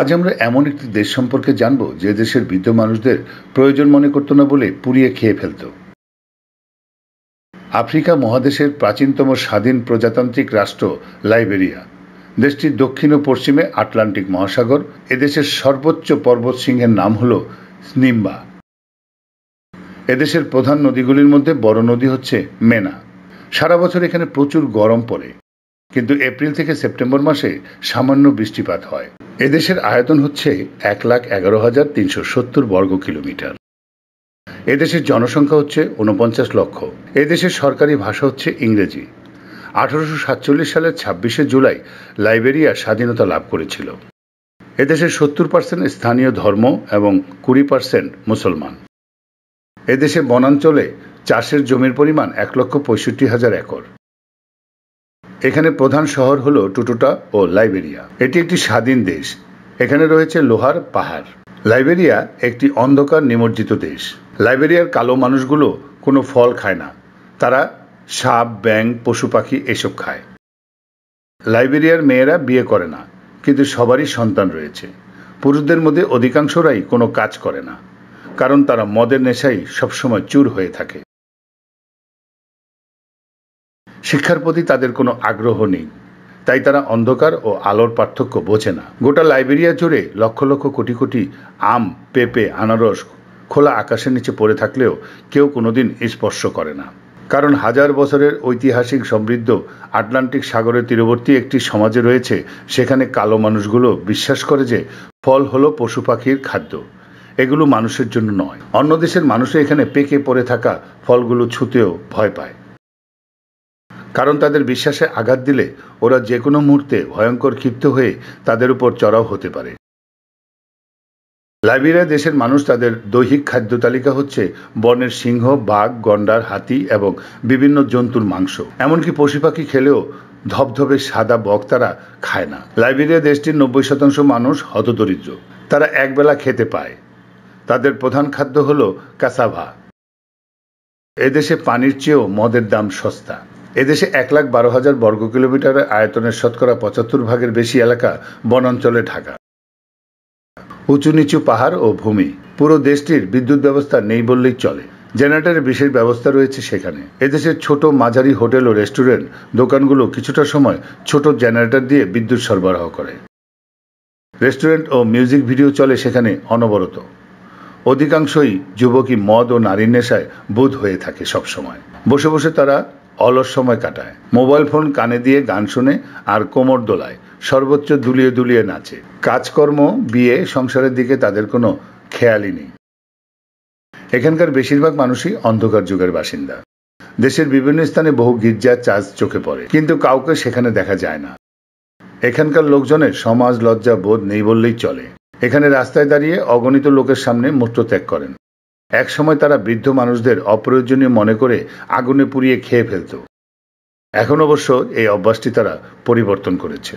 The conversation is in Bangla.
আজ আমরা এমন একটি দেশ সম্পর্কে জানব যে দেশের বৃদ্ধ মানুষদের প্রয়োজন মনে করত না বলে পুড়িয়ে খেয়ে ফেলত। আফ্রিকা মহাদেশের প্রাচীনতম স্বাধীন প্রজাতান্ত্রিক রাষ্ট্র লাইবেরিয়া। দেশটির দক্ষিণ ও পশ্চিমে আটলান্টিক মহাসাগর। এদেশের সর্বোচ্চ পর্বতশৃঙ্গের নাম হল নিম্বা। এদেশের প্রধান নদীগুলির মধ্যে বড় নদী হচ্ছে মেনা। সারা বছর এখানে প্রচুর গরম পড়ে, কিন্তু এপ্রিল থেকে সেপ্টেম্বর মাসে সামান্য বৃষ্টিপাত হয়। এদেশের আয়তন হচ্ছে ১,১১,৩৭০ বর্গ কিলোমিটার। এদেশের জনসংখ্যা হচ্ছে ৪৯ লক্ষ। এদেশের সরকারি ভাষা হচ্ছে ইংরেজি। ১৮৪৭ সালের ২৬শে জুলাই লাইবেরিয়া স্বাধীনতা লাভ করেছিল। এদেশের ৭০% স্থানীয় ধর্ম এবং ২০% মুসলমান। এদেশে বনাঞ্চলে চাষের জমির পরিমাণ ১,৬৫,০০০ একর। এখানে প্রধান শহর হল টুটুটা ও লাইবেরিয়া। এটি একটি স্বাধীন দেশ। এখানে রয়েছে লোহার পাহাড়। লাইবেরিয়া একটি অন্ধকার নিমজ্জিত দেশ। লাইবেরিয়ার কালো মানুষগুলো কোনো ফল খায় না, তারা সাপ, ব্যাঙ, পশু পাখি এসব খায়। লাইবেরিয়ার মেয়েরা বিয়ে করে না, কিন্তু সবারই সন্তান রয়েছে। পুরুষদের মধ্যে অধিকাংশরাই কোনো কাজ করে না, কারণ তারা মদের নেশায় সবসময় চুর হয়ে থাকে। শিক্ষার প্রতি তাদের কোনো আগ্রহ নেই, তাই তারা অন্ধকার ও আলোর পার্থক্য বোঝে না। গোটা লাইবেরিয়া জুড়ে লক্ষ লক্ষ কোটি কোটি আম, পেঁপে, আনারস খোলা আকাশের নিচে পড়ে থাকলেও কেউ কোনোদিন স্পর্শ করে না, কারণ হাজার বছরের ঐতিহাসিক সমৃদ্ধ আটলান্টিক সাগরের তীরবর্তী একটি সমাজে রয়েছে, সেখানে কালো মানুষগুলো বিশ্বাস করে যে ফল হলো পশু পাখির খাদ্য, এগুলো মানুষের জন্য নয়। অন্য দেশের মানুষও এখানে পেকে পড়ে থাকা ফলগুলো ছুঁতেও ভয় পায়, কারণ তাদের বিশ্বাসে আঘাত দিলে ওরা যে কোনো মুহূর্তে ভয়ঙ্কর ক্ষিপ্ত হয়ে তাদের উপর চড়াও হতে পারে। লাইবেরিয়া দেশের মানুষ তাদের দৈহিক খাদ্য তালিকা হচ্ছে বনের সিংহ, বাঘ, গন্ডার, হাতি এবং বিভিন্ন জন্তুর মাংস। এমনকি পশু পাখি খেলেও ধবধবে সাদা বক তারা খায় না। লাইবেরিয়া দেশটির ৯০% মানুষ হতদরিদ্র, তারা একবেলা খেতে পায়। তাদের প্রধান খাদ্য হল কাসাভা। এদেশে পানির চেয়েও মদের দাম সস্তা। এদেশে ১,১২,০০০ বর্গ কিলোমিটারের আয়তনের শতকরা ৭৫% বেশি এলাকা বনাঞ্চলে ঢাকা। উঁচু নিচু পাহাড় ও ভূমি। পুরো দেশটির বিদ্যুৎ ব্যবস্থা নেই বললেই চলে। জেনারেটরের বিশেষ ব্যবস্থা রয়েছে সেখানে। এদেশের ছোট মাঝারি হোটেল ও রেস্টুরেন্ট দোকানগুলো কিছুটা সময় ছোট জেনারেটর দিয়ে বিদ্যুৎ সরবরাহ করে। রেস্টুরেন্ট ও মিউজিক ভিডিও চলে সেখানে অনবরত। অধিকাংশই যুবকই মদ ও নারীর নেশায় বুঁদ হয়ে থাকে। সবসময় বসে বসে তারা অলস সময় কাটায়। মোবাইল ফোন কানে দিয়ে গান শুনে আর কোমর দোলায়, সর্বোচ্চ দুলিয়ে দুলিয়ে নাচে। কাজকর্ম, বিয়ে, সংসারের দিকে তাদের কোনো খেয়ালই নেই। এখানকার বেশিরভাগ মানুষই অন্ধকার যুগের বাসিন্দা। দেশের বিভিন্ন স্থানে বহু গির্জা, চার্চ চোখে পড়ে, কিন্তু কাউকে সেখানে দেখা যায় না। এখানকার লোকজনের সমাজ লজ্জা বোধ নেই বললেই চলে। এখানে রাস্তায় দাঁড়িয়ে অগণিত লোকের সামনে মূত্রত্যাগ করেন। এক সময় তারা বৃদ্ধ মানুষদের অপ্রয়োজনীয় মনে করে আগুনে পুড়িয়ে খেয়ে ফেলত। এখন অবশ্য এই অভ্যাসটি তারা পরিবর্তন করেছে।